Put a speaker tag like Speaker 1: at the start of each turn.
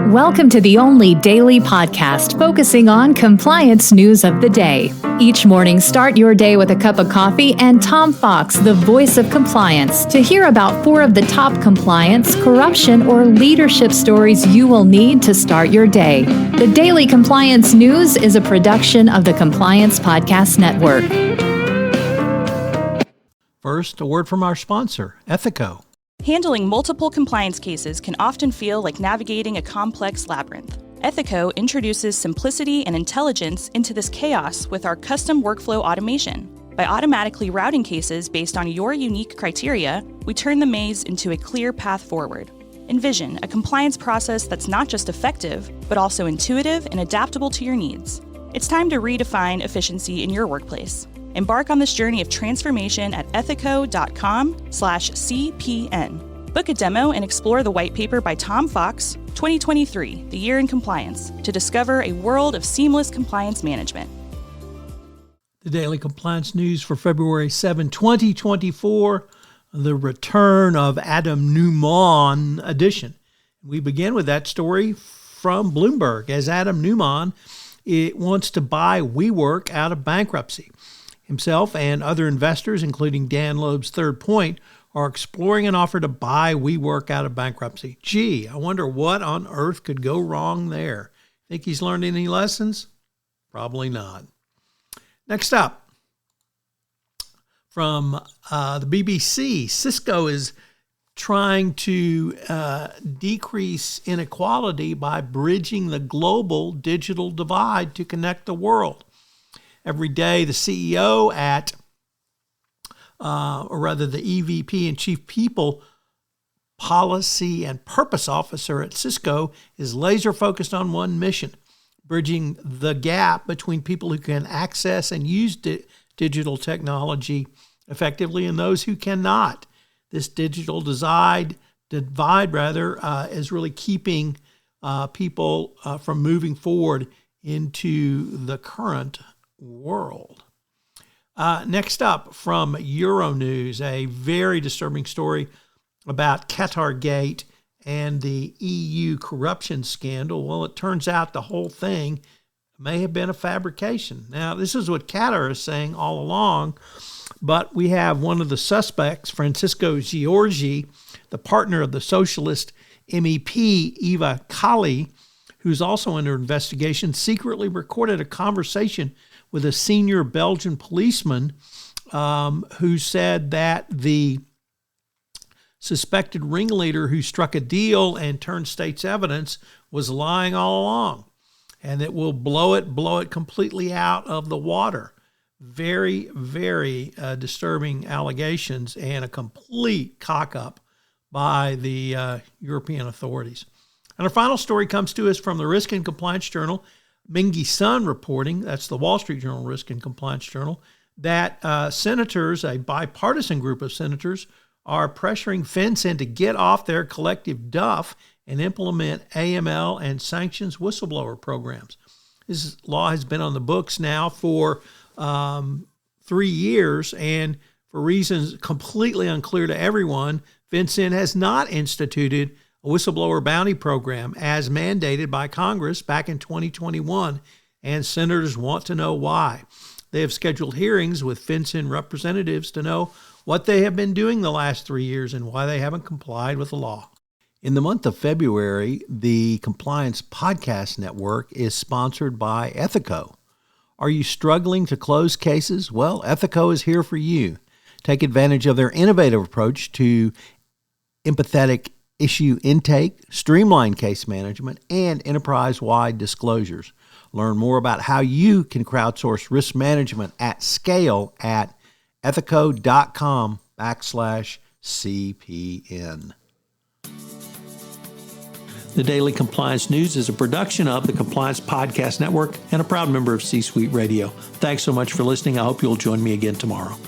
Speaker 1: Welcome to the only daily podcast focusing on compliance news of the day. Each morning, start your day with a cup of coffee and Tom Fox, the voice of compliance, to hear about 4 of the top compliance, corruption, or leadership stories you will need to start your day. The Daily Compliance News is a production of the Compliance Podcast Network.
Speaker 2: First, a word from our sponsor, Ethico.
Speaker 3: Handling multiple compliance cases can often feel like navigating a complex labyrinth. Ethico introduces simplicity and intelligence into this chaos with our custom workflow automation. By automatically routing cases based on your unique criteria, we turn the maze into a clear path forward. Envision a compliance process that's not just effective, but also intuitive and adaptable to your needs. It's time to redefine efficiency in your workplace. Embark on this journey of transformation at ethico.com/CPN. Book a demo and explore the white paper by Tom Fox, 2023, The Year in Compliance, to discover a world of seamless compliance management.
Speaker 2: The Daily Compliance News for February 7, 2024, the return of Adam Neumann edition. We begin with that story from Bloomberg, as Adam Neumann wants to buy WeWork out of bankruptcy. Himself and other investors, including Dan Loeb's Third Point, are exploring an offer to buy WeWork out of bankruptcy. Gee, I wonder what on earth could go wrong there. Think he's learned any lessons? Probably not. Next up, from the BBC, Cisco is trying to decrease inequality by bridging the global digital divide to connect the world. Every day, the CEO the EVP and Chief People Policy and Purpose Officer at Cisco is laser focused on one mission: bridging the gap between people who can access and use digital technology effectively and those who cannot. This digital divide is really keeping people from moving forward into the current world. Next up, from Euronews, a very disturbing story about Qatargate and the EU corruption scandal. Well, it turns out the whole thing may have been a fabrication. Now, this is what Qatar is saying all along, but we have one of the suspects, Francisco Giorgi, the partner of the socialist MEP Eva Kaili, who's also under investigation, secretly recorded a conversation with a senior Belgian policeman who said that the suspected ringleader who struck a deal and turned state's evidence was lying all along, and it will blow it completely out of the water. Very, very disturbing allegations and a complete cock-up by the European authorities. And our final story comes to us from the Risk and Compliance Journal. Mingy Sun reporting, that's the Wall Street Journal Risk and Compliance Journal, that senators, a bipartisan group of senators, are pressuring FinCEN to get off their collective duff and implement AML and sanctions whistleblower programs. This law has been on the books now for 3 years, and for reasons completely unclear to everyone, FinCEN has not instituted a whistleblower bounty program as mandated by Congress back in 2021, and senators want to know why. They have scheduled hearings with FinCEN representatives to know what they have been doing the last 3 years and why they haven't complied with the law. In the month of February, the Compliance Podcast Network is sponsored by Ethico. Are you struggling to close cases? Well, Ethico is here for you. Take advantage of their innovative approach to empathetic issue intake, streamlined case management, and enterprise-wide disclosures. Learn more about how you can crowdsource risk management at scale at ethico.com/CPN. The Daily Compliance News is a production of the Compliance Podcast Network and a proud member of C-Suite Radio. Thanks so much for listening. I hope you'll join me again tomorrow.